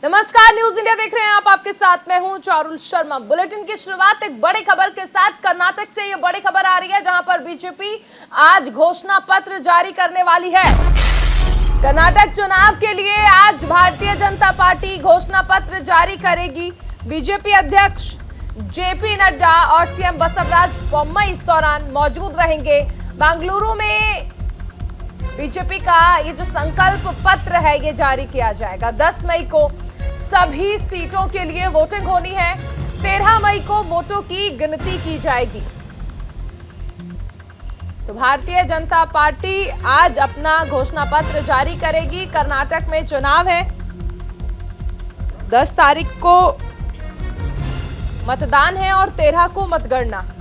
नमस्कार, news India देख रहे हैं आप। आपके साथ मैं हूं चारुल शर्मा। बुलेटिन की शुरुआत एक बड़ी खबर के साथ। कर्नाटक से ये बड़ी खबर आ रही है, जहां पर बीजेपी आज घोषणा पत्र जारी करने वाली है। कर्नाटक चुनाव के लिए आज भारतीय जनता पार्टी घोषणा पत्र जारी करेगी। बीजेपी अध्यक्ष जेपी नड्डा और सीएम बसवराज बोम्मई इस दौरान मौजूद रहेंगे। बेंगलुरु में बीजेपी का ये जो संकल्प पत्र है ये जारी किया जाएगा। 10 मई को सभी सीटों के लिए वोटिंग होनी है। 13 मई को वोटों की गिनती की जाएगी। तो भारतीय जनता पार्टी आज अपना घोषणा पत्र जारी करेगी। कर्नाटक में चुनाव है, 10 तारीख को मतदान है और 13 को मतगणना।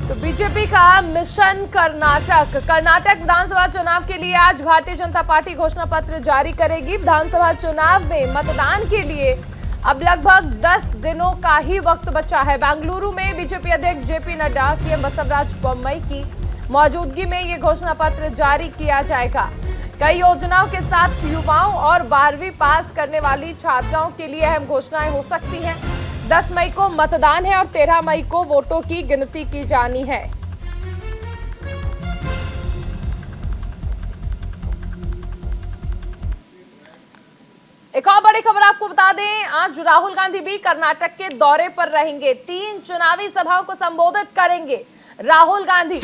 तो बीजेपी का मिशन कर्नाटक विधानसभा चुनाव के लिए आज भारतीय जनता पार्टी घोषणा पत्र जारी करेगी। विधानसभा चुनाव में मतदान के लिए अब लगभग 10 दिनों का ही वक्त बचा है। बेंगलुरु में बीजेपी अध्यक्ष जेपी नड्डा, सीएम बसवराज बोम्मई की मौजूदगी में ये घोषणा पत्र जारी किया जाएगा। कई योजनाओं के साथ युवाओं और 12वीं पास करने वाली छात्राओं के लिए अहम घोषणाएं हो सकती हैं। 10 मई को मतदान है और 13 मई को वोटों की गिनती की जानी है। एक और बड़ी खबर आपको बता दें, आज राहुल गांधी भी कर्नाटक के दौरे पर रहेंगे। 3 चुनावी सभाओं को संबोधित करेंगे राहुल गांधी।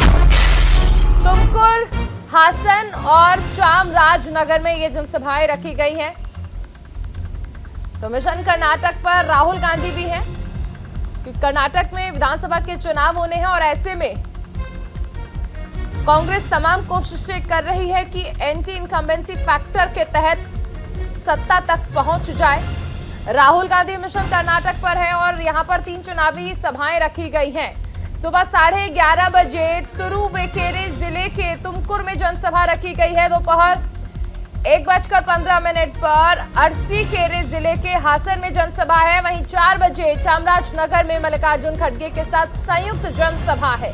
तुमकुर, हासन और चामराजनगर में ये जनसभाएं रखी गई हैं। तो मिशन कर्नाटक पर राहुल गांधी भी हैं, क्योंकि कर्नाटक में विधानसभा के चुनाव होने हैं और ऐसे में कांग्रेस तमाम कोशिशें कर रही है कि एंटी इनकम्बेंसी फैक्टर के तहत सत्ता तक पहुंच जाए। राहुल गांधी मिशन कर्नाटक पर है और यहां पर 3 चुनावी सभाएं रखी गई हैं। सुबह 11:30 बजे तुरुवेकेरे जिले के तुमकुर में जनसभा रखी गई है। दोपहर 1:15 पर अरसीकेरे जिले के हासन में जनसभा है। वहीं 4 बजे चामराजनगर में मल्लिकार्जुन खड़गे के साथ संयुक्त जनसभा है।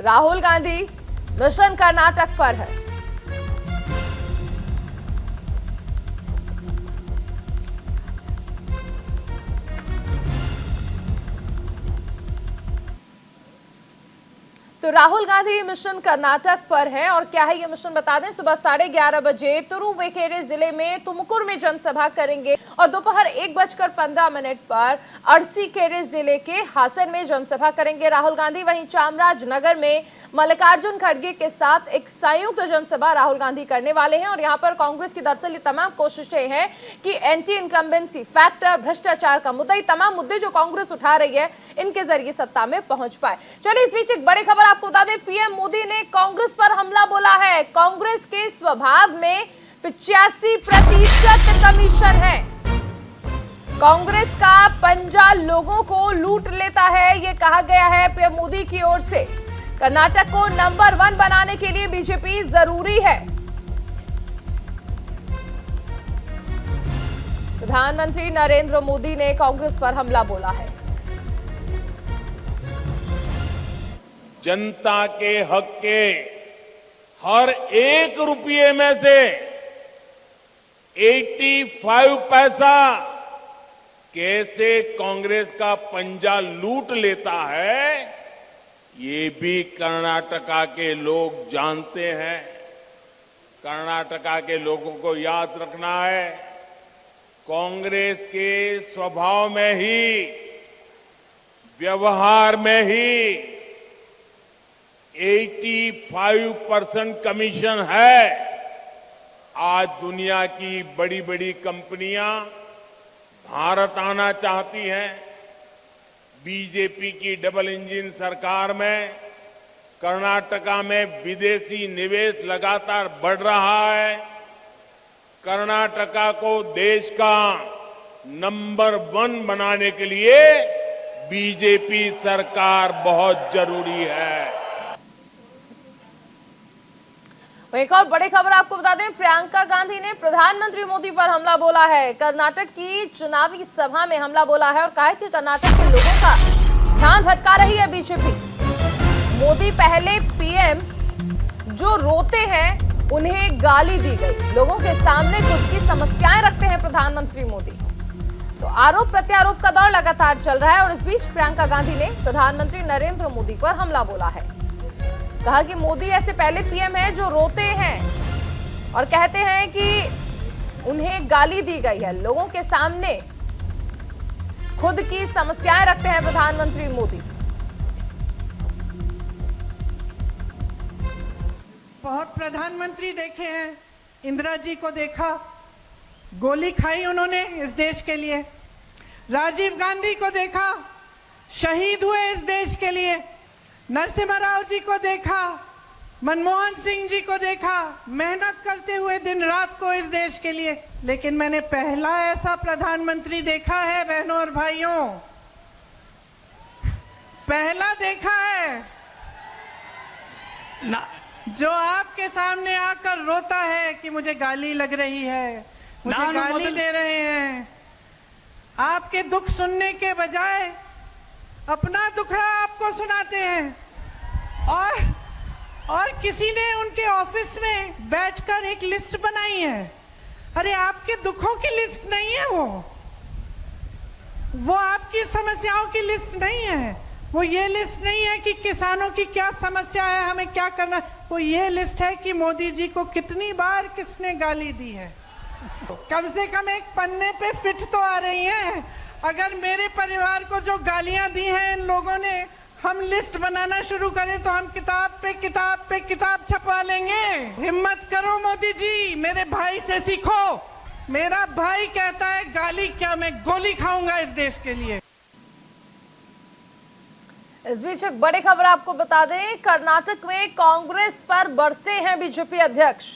राहुल गांधी मिशन कर्नाटक पर है। तो राहुल गांधी मिशन कर्नाटक पर है और क्या है ये मिशन बता दें। सुबह 11:30 बजे तुरुवेकेरे जिले में तुमकुर में जनसभा करेंगे और दोपहर 1:15 पर अरसीकेरे जिले के हासन में जनसभा करेंगे राहुल गांधी। वहीं चामराजनगर में मल्लिकार्जुन खड़गे के साथ एक संयुक्त जनसभा राहुल गांधी करने वाले हैं। और यहां पर कांग्रेस की दरअसल तमाम कोशिशें हैं कि एंटी इनकम्बेंसी फैक्टर, भ्रष्टाचार का मुद्दा, ये तमाम मुद्दे जो कांग्रेस उठा रही है इनके जरिए सत्ता में पहुंच पाए। चलिए इस बीच एक बड़ी खबर आपको बता दें, पीएम मोदी ने कांग्रेस पर हमला बोला है। कांग्रेस के स्वभाव में 85% कमीशन है। कांग्रेस का पंजा लोगों को लूट लेता है, यह कहा गया है पीएम मोदी की ओर से। कर्नाटक को नंबर 1 बनाने के लिए बीजेपी जरूरी है। प्रधानमंत्री नरेंद्र मोदी ने कांग्रेस पर हमला बोला है। जनता के हक के हर 1 रुपये में से 85 पैसा कैसे कांग्रेस का पंजा लूट लेता है, ये भी कर्नाटका के लोग जानते हैं। कर्नाटका के लोगों को याद रखना है, कांग्रेस के स्वभाव में ही, व्यवहार में ही 85% कमीशन है। आज दुनिया की बड़ी बड़ी कंपनियां भारत आना चाहती हैं। बीजेपी की डबल इंजन सरकार में कर्नाटका में विदेशी निवेश लगातार बढ़ रहा है। कर्नाटका को देश का नंबर 1 बनाने के लिए बीजेपी सरकार बहुत जरूरी है। एक और बड़ी खबर आपको बता दें, प्रियंका गांधी ने प्रधानमंत्री मोदी पर हमला बोला है। कर्नाटक की चुनावी सभा में हमला बोला है और कहा है कि कर्नाटक के लोगों का ध्यान भटका रही है बीजेपी। मोदी पहले पीएम जो रोते हैं उन्हें गाली दी गई। लोगों के सामने खुद की समस्याएं रखते हैं प्रधानमंत्री मोदी। तो आरोप प्रत्यारोप का दौर लगातार चल रहा है और इस बीच प्रियंका गांधी ने प्रधानमंत्री नरेंद्र मोदी पर हमला बोला है। कहा कि मोदी ऐसे पहले पीएम हैं जो रोते हैं और कहते हैं कि उन्हें गाली दी गई है। लोगों के सामने खुद की समस्याएं रखते हैं प्रधानमंत्री मोदी। बहुत प्रधानमंत्री देखे हैं, इंदिरा जी को देखा, गोली खाई उन्होंने इस देश के लिए। राजीव गांधी को देखा, शहीद हुए इस देश के लिए। नरसिम्हा राव जी को देखा, मनमोहन सिंह जी को देखा, मेहनत करते हुए दिन रात को इस देश के लिए। लेकिन मैंने पहला ऐसा प्रधानमंत्री देखा है बहनों और भाइयों, पहला देखा है ना, जो आपके सामने आकर रोता है कि मुझे गाली लग रही है, मुझे गाली दे रहे हैं। आपके दुख सुनने के बजाय अपना दुखड़ा आपको सुनाते हैं। और किसी ने उनके ऑफिस में बैठकर एक लिस्ट बनाई है। अरे आपके दुखों की लिस्ट नहीं है वो आपकी समस्याओं की लिस्ट नहीं है। वो ये लिस्ट नहीं है कि किसानों की क्या समस्या है, हमें क्या करना। वो ये लिस्ट है कि मोदी जी को कितनी बार किसने गाली दी है। कम से कम एक पन्ने पे फिट तो आ रही है। अगर मेरे परिवार को जो गालियां दी हैं इन लोगों ने, हम लिस्ट बनाना शुरू करें तो हम किताब पे किताब छपवा लेंगे। हिम्मत करो मोदी जी, मेरे भाई से सीखो। मेरा भाई कहता है गाली क्या, मैं गोली खाऊंगा इस देश के लिए। इस बीच एक बड़ी खबर आपको बता दें, कर्नाटक में कांग्रेस पर बरसे हैं बीजेपी अध्यक्ष।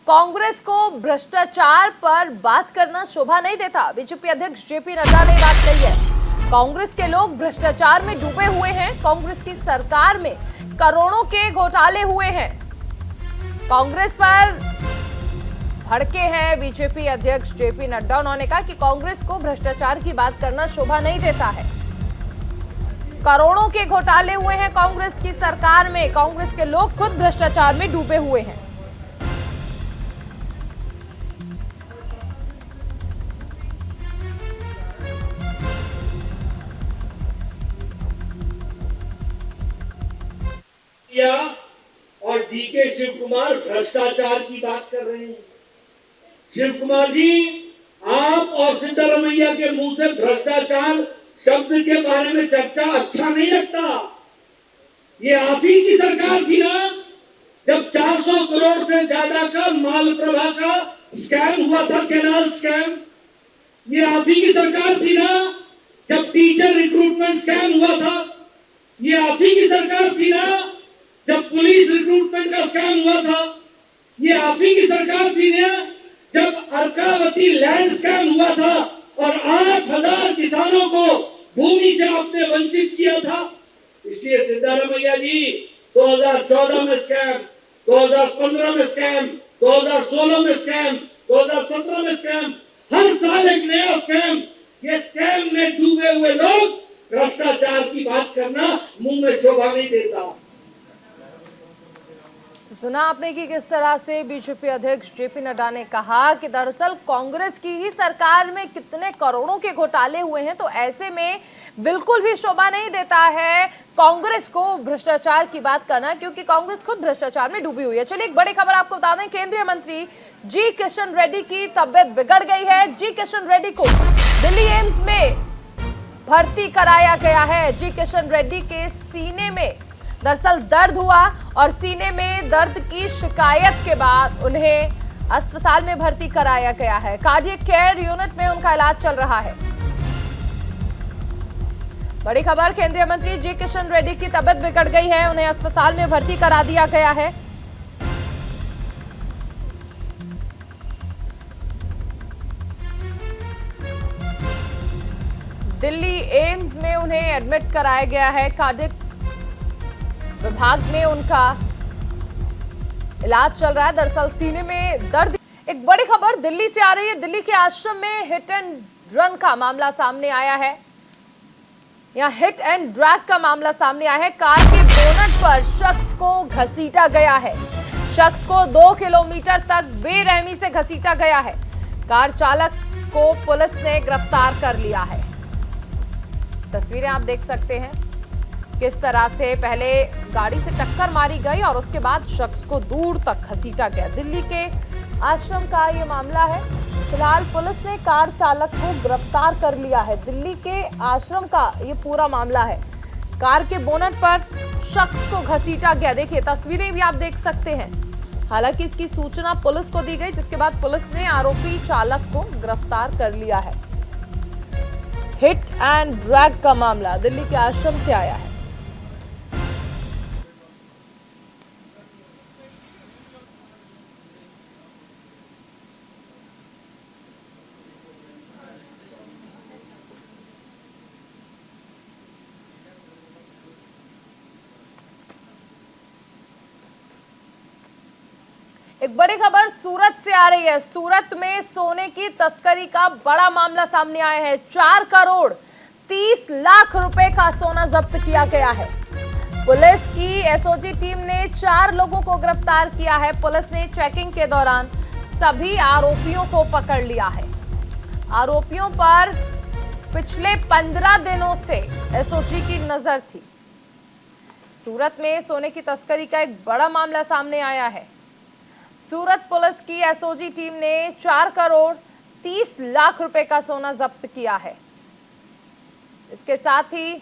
कांग्रेस को भ्रष्टाचार पर बात करना शोभा नहीं देता। बीजेपी अध्यक्ष जेपी नड्डा ने बात कही है। कांग्रेस के लोग भ्रष्टाचार में डूबे हुए हैं। कांग्रेस की सरकार में करोड़ों के घोटाले हुए हैं। कांग्रेस पर भड़के हैं बीजेपी अध्यक्ष जेपी नड्डा। उन्होंने कहा कि कांग्रेस को भ्रष्टाचार की बात करना शोभा नहीं देता है। करोड़ों के घोटाले हुए हैं कांग्रेस की सरकार में। कांग्रेस के लोग खुद भ्रष्टाचार में डूबे हुए हैं। और डीके शिव कुमार भ्रष्टाचार की बात कर रहे हैं। शिव कुमार जी, आप और सिद्धारमैया के मुंह से भ्रष्टाचार शब्द के बारे में चर्चा अच्छा नहीं लगता। ये आप ही की सरकार थी ना जब 400 करोड़ से ज्यादा का मालप्रभा का स्कैम हुआ था, कैनाल स्कैम। ये आप ही की सरकार थी ना जब टीचर रिक्रूटमेंट स्कैम हुआ था। ये आप ही की सरकार थी ना जब पुलिस रिक्रूटमेंट का स्कैम हुआ था। ये आप ही की सरकार थी ना जब अर्कावती लैंड स्कैम हुआ था और 8,000 किसानों को भूमि से आपने वंचित किया था। इसलिए सिद्धारमैया जी 2014 में स्कैम, 2015 में स्कैम, 2016 में स्कैम, 2017 में स्कैम, हर साल एक नया स्कैम। ये स्कैम में डूबे हुए लोग भ्रष्टाचार की बात करना मुंह में शोभा नहीं देता। सुना आपने कि किस तरह से बीजेपी अध्यक्ष जेपी नड्डा ने कहा कि दरअसल कांग्रेस की ही सरकार में कितने करोड़ों के घोटाले हुए हैं। तो ऐसे में बिल्कुल भी शोभा नहीं देता है कांग्रेस को भ्रष्टाचार की बात करना, क्योंकि कांग्रेस खुद भ्रष्टाचार में डूबी हुई है। चलिए एक बड़ी खबर आपको बता दें, केंद्रीय मंत्री जी किशन रेड्डी की तबियत बिगड़ गई है। जी किशन रेड्डी को दिल्ली एम्स में भर्ती कराया गया है। जी किशन रेड्डी के सीने में दरअसल दर्द हुआ और सीने में दर्द की शिकायत के बाद उन्हें अस्पताल में भर्ती कराया गया है। कार्डियक केयर यूनिट में उनका इलाज चल रहा है। बड़ी खबर, केंद्रीय मंत्री जी किशन रेड्डी की तबियत बिगड़ गई है, उन्हें अस्पताल में भर्ती करा दिया गया है। दिल्ली एम्स में उन्हें एडमिट कराया गया है। कार्डियक विभाग में उनका इलाज चल रहा है। दरअसल सीने में दर्द। एक बड़ी खबर दिल्ली से आ रही है। दिल्ली के आश्रम में हिट एंड रन का मामला सामने आया है। यहाँ हिट एंड ड्रैग का मामला सामने आया है। कार के बोनट पर शख्स को घसीटा गया है। शख्स को 2 किलोमीटर तक बेरहमी से घसीटा गया है। कार चालक को पुलिस ने गिरफ्तार कर लिया है। तस्वीरें आप देख सकते हैं किस तरह से पहले गाड़ी से टक्कर मारी गई और उसके बाद शख्स को दूर तक घसीटा गया। दिल्ली के आश्रम का ये मामला है। फिलहाल पुलिस ने कार चालक को गिरफ्तार कर लिया है। दिल्ली के आश्रम का ये पूरा मामला है। कार के बोनट पर शख्स को घसीटा गया। देखिए तस्वीरें भी आप देख सकते हैं। हालांकि इसकी सूचना पुलिस को दी गई, जिसके बाद पुलिस ने आरोपी चालक को गिरफ्तार कर लिया है। हिट एंड ड्रैग का मामला दिल्ली के आश्रम से आया है। एक बड़ी खबर सूरत से आ रही है। सूरत में सोने की तस्करी का बड़ा मामला सामने आया है। 4 करोड़ 30 लाख रुपए का सोना जब्त किया गया है। पुलिस की एसओजी टीम ने 4 लोगों को गिरफ्तार किया है। पुलिस ने चेकिंग के दौरान सभी आरोपियों को पकड़ लिया है। आरोपियों पर पिछले 15 दिनों से एसओजी की नजर थी। सूरत में सोने की तस्करी का एक बड़ा मामला सामने आया है। सूरत पुलिस की एसओजी टीम ने 4 करोड़ 30 लाख रुपए का सोना जब्त किया है। इसके साथ ही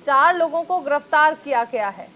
4 लोगों को गिरफ्तार किया गया है।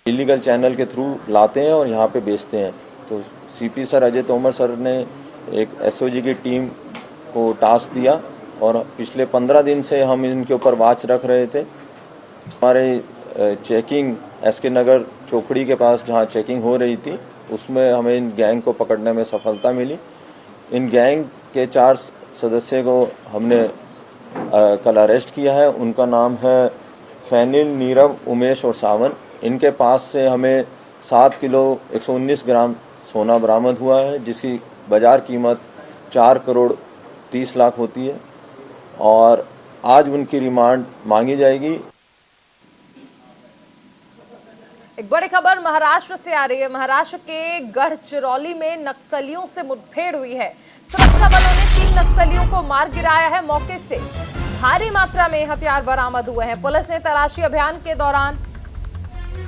इलीगल चैनल के थ्रू लाते हैं और यहाँ पे बेचते हैं। तो CP sir Ajay Tomar sir ने एक एसओजी की टीम को टास्क दिया और पिछले 15 दिन से हम इनके ऊपर वॉच रख रहे थे। हमारे चेकिंग एसके नगर चौकड़ी के पास जहाँ चेकिंग हो रही थी, उसमें हमें इन गैंग को पकड़ने में सफलता मिली। इन गैंग के 4 सदस्य को हमने कल अरेस्ट किया है। उनका नाम है फैनिल, नीरव, उमेश और सावन। इनके पास से हमें 7 किलो 119 ग्राम सोना बरामद हुआ है, जिसकी बाजार कीमत 4 करोड़ 30 लाख होती है और आज उनकी रिमांड मांगी जाएगी। एक बड़ी खबर महाराष्ट्र से आ रही है। महाराष्ट्र के गढ़चिरौली में नक्सलियों से मुठभेड़ हुई है। सुरक्षा बलों ने 3 नक्सलियों को मार गिराया है। मौके से भारी मात्रा में हथियार बरामद हुए हैं। पुलिस ने तलाशी अभियान के दौरान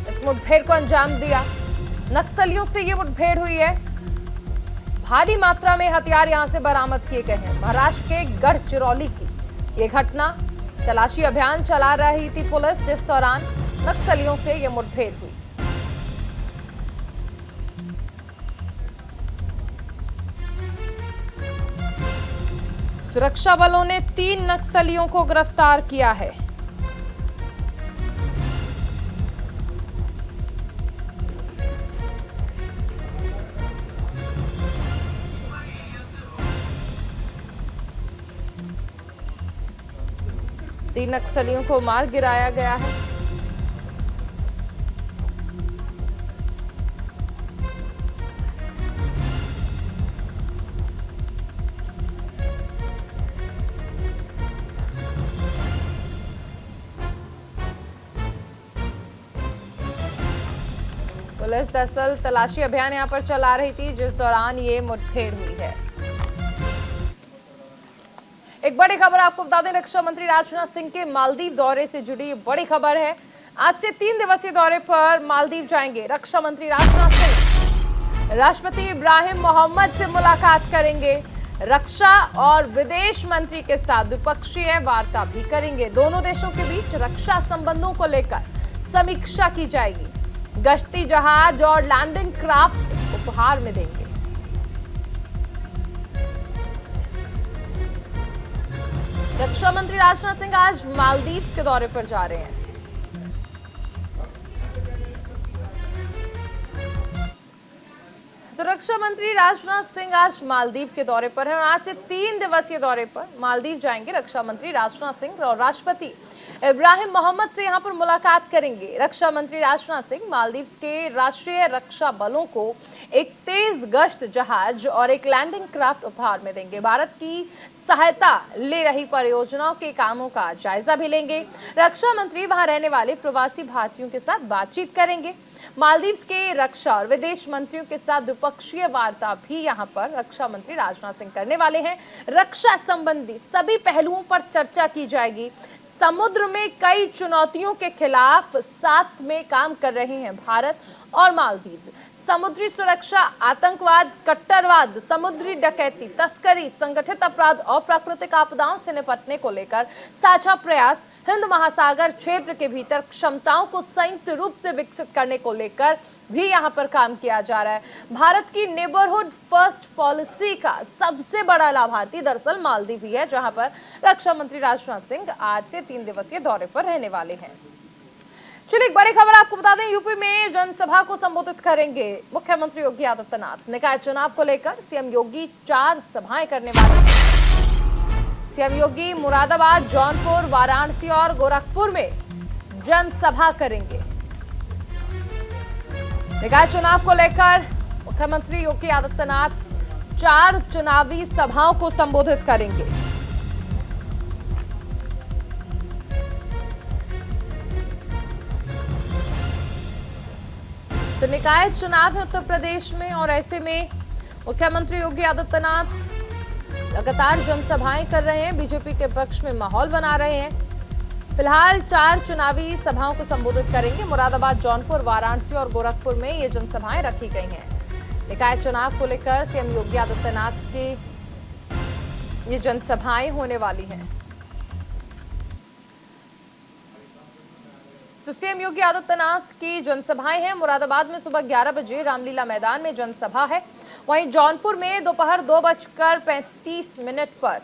इस मुठभेड़ को अंजाम दिया। नक्सलियों से ये मुठभेड़ हुई है। भारी मात्रा में हथियार यहां से बरामद किए गए हैं। महाराष्ट्र के गढ़चिरौली की ये घटना, तलाशी अभियान चला रही थी पुलिस, जिस दौरान नक्सलियों से ये मुठभेड़ हुई। सुरक्षा बलों ने 3 नक्सलियों को गिरफ्तार किया है। तीन नक्सलियों को मार गिराया गया है। पुलिस दरअसल तलाशी अभियान यहां पर चला रही थी, जिस दौरान ये मुठभेड़ हुई है। एक बड़ी खबर आपको बता दें, रक्षा मंत्री राजनाथ सिंह के मालदीव दौरे से जुड़ी बड़ी खबर है। आज से 3 दिवसीय दौरे पर मालदीव जाएंगे रक्षा मंत्री राजनाथ सिंह। राष्ट्रपति इब्राहिम मोहम्मद से मुलाकात करेंगे। रक्षा और विदेश मंत्री के साथ द्विपक्षीय वार्ता भी करेंगे। दोनों देशों के बीच रक्षा संबंधों को लेकर समीक्षा की जाएगी। गश्ती जहाज और लैंडिंग क्राफ्ट उपहार में देंगे। रक्षा मंत्री राजनाथ सिंह आज मालदीव्स के दौरे पर जा रहे हैं। तो रक्षा मंत्री राजनाथ सिंह आज मालदीव के दौरे पर हैं और आज से 3 दिवसीय दौरे पर मालदीव जाएंगे। रक्षा मंत्री राजनाथ सिंह और राष्ट्रपति इब्राहिम मोहम्मद से यहां पर मुलाकात करेंगे। रक्षा मंत्री राजनाथ सिंह मालदीव के राष्ट्रीय रक्षा बलों को एक तेज गश्त जहाज और एक लैंडिंग क्राफ्ट उपहार में देंगे। भारत की सहायता ले रही परियोजनाओं के कामों का जायजा भी लेंगे। रक्षा मंत्री वहां रहने वाले प्रवासी भारतीयों के साथ बातचीत करेंगे। मालदीव के रक्षा और विदेश मंत्रियों के साथ द्विपक्षीय वार्ता भी यहां पर रक्षा मंत्री राजनाथ सिंह करने वाले हैं। रक्षा संबंधी सभी पहलुओं पर चर्चा की जाएगी। समुद्र में कई चुनौतियों के खिलाफ साथ में काम कर रहे हैं भारत और मालदीव। समुद्री सुरक्षा, आतंकवाद, कट्टरवाद, समुद्री डकैती, तस्करी, संगठित अपराध और प्राकृतिक आपदाओं से निपटने को लेकर साझा प्रयास, हिंद महासागर क्षेत्र के भीतर क्षमताओं को संयुक्त रूप से विकसित करने को लेकर भी यहां पर काम किया जा रहा है। भारत की नेबरहुड फर्स्ट पॉलिसी का सबसे बड़ा लाभार्थी दरअसल मालदीव ही है, जहां पर रक्षा मंत्री राजनाथ सिंह आज से 3 दिवसीय दौरे पर रहने वाले हैं। चलिए एक बड़ी खबर आपको बता दें, यूपी में जनसभा को संबोधित करेंगे मुख्यमंत्री योगी आदित्यनाथ। निकाय चुनाव को लेकर सीएम योगी 4 सभाएं करने वाले हैं। सीएम योगी मुरादाबाद, जौनपुर, वाराणसी और गोरखपुर में जनसभा करेंगे। निकाय चुनाव को लेकर मुख्यमंत्री योगी आदित्यनाथ 4 चुनावी सभाओं को संबोधित करेंगे। तो निकाय चुनाव है उत्तर प्रदेश में और ऐसे में मुख्यमंत्री योगी आदित्यनाथ लगातार जनसभाएं कर रहे हैं, बीजेपी के पक्ष में माहौल बना रहे हैं। फिलहाल 4 चुनावी सभाओं को संबोधित करेंगे। मुरादाबाद, जौनपुर, वाराणसी और गोरखपुर में ये जनसभाएं रखी गई हैं। निकाय चुनाव को लेकर सीएम योगी आदित्यनाथ की ये जनसभाएं होने वाली हैं। तो सीएम योगी आदित्यनाथ की जनसभाएं हैं। मुरादाबाद में सुबह 11 बजे रामलीला मैदान में जनसभा है। वहीं जौनपुर में दोपहर 2:35 पर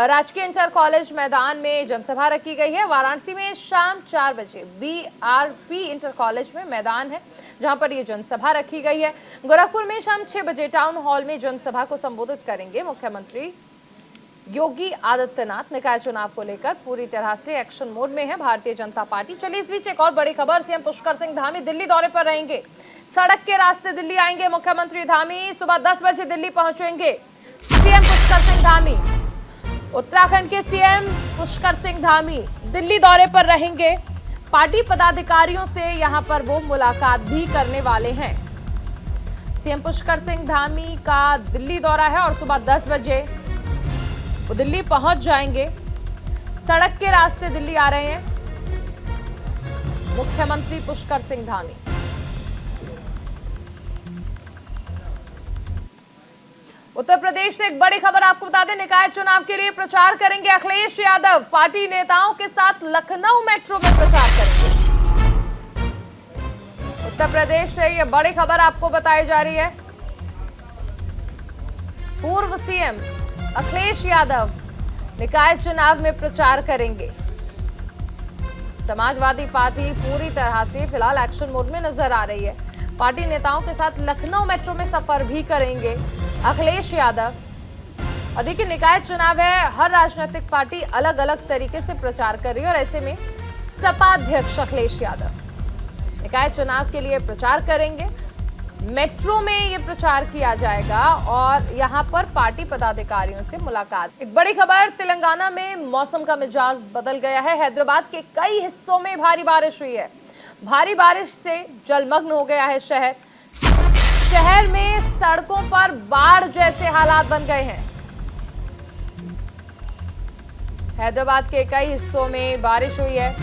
राजकीय इंटर कॉलेज मैदान में जनसभा रखी गई है। वाराणसी में शाम 4 बजे बीआरपी इंटर कॉलेज में मैदान है, जहां पर यह जनसभा रखी गई है। गोरखपुर में शाम 6 बजे टाउन हॉल में जनसभा को संबोधित करेंगे मुख्यमंत्री योगी आदित्यनाथ। निकाय चुनाव को लेकर पूरी तरह से एक्शन मोड में है भारतीय जनता पार्टी। चलिए इस बीच एक और बड़ी खबर, सीएम पुष्कर सिंह धामी दिल्ली दौरे पर रहेंगे। सड़क के रास्ते दिल्ली आएंगे मुख्यमंत्री धामी। सुबह 10 बजे दिल्ली पहुंचेंगे सीएम पुष्कर सिंह धामी। उत्तराखंड के सीएम पुष्कर सिंह धामी दिल्ली दौरे पर रहेंगे। पार्टी पदाधिकारियों से यहां पर वो मुलाकात भी करने वाले हैं। सीएम पुष्कर सिंह धामी का दिल्ली दौरा है और सुबह 10 बजे वो दिल्ली पहुंच जाएंगे। सड़क के रास्ते दिल्ली आ रहे हैं मुख्यमंत्री पुष्कर सिंह धामी। उत्तर प्रदेश से एक बड़ी खबर आपको बता दें, निकाय चुनाव के लिए प्रचार करेंगे अखिलेश यादव। पार्टी नेताओं के साथ लखनऊ मेट्रो में प्रचार करेंगे। उत्तर प्रदेश से यह बड़ी खबर आपको बताई जा रही है। पूर्व सीएम अखिलेश यादव निकाय चुनाव में प्रचार करेंगे। समाजवादी पार्टी पूरी तरह से फिलहाल एक्शन मोड में नजर आ रही है। पार्टी नेताओं के साथ लखनऊ मेट्रो में सफर भी करेंगे अखिलेश यादव। और देखिए, निकाय चुनाव है, हर राजनीतिक पार्टी अलग अलग तरीके से प्रचार कर रही है और ऐसे में सपा अध्यक्ष अखिलेश यादव निकाय चुनाव के लिए प्रचार करेंगे। मेट्रो में ये प्रचार किया जाएगा और यहां पर पार्टी पदाधिकारियों से मुलाकात। एक बड़ी खबर, तेलंगाना में मौसम का मिजाज बदल गया है। हैदराबाद के कई हिस्सों में भारी बारिश हुई है। भारी बारिश से जलमग्न हो गया है शहर। शहर में सड़कों पर बाढ़ जैसे हालात बन गए हैं। हैदराबाद के कई हिस्सों में बारिश हुई है।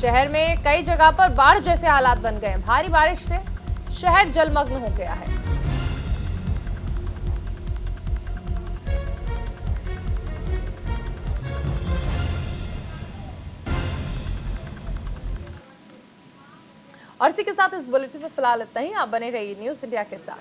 शहर में कई जगह पर बाढ़ जैसे हालात बन गए हैं। भारी बारिश से शहर जलमग्न हो गया है। और इसी के साथ इस बुलेटिन में फिलहाल इतना ही। आप बने रहिए न्यूज़ इंडिया के साथ।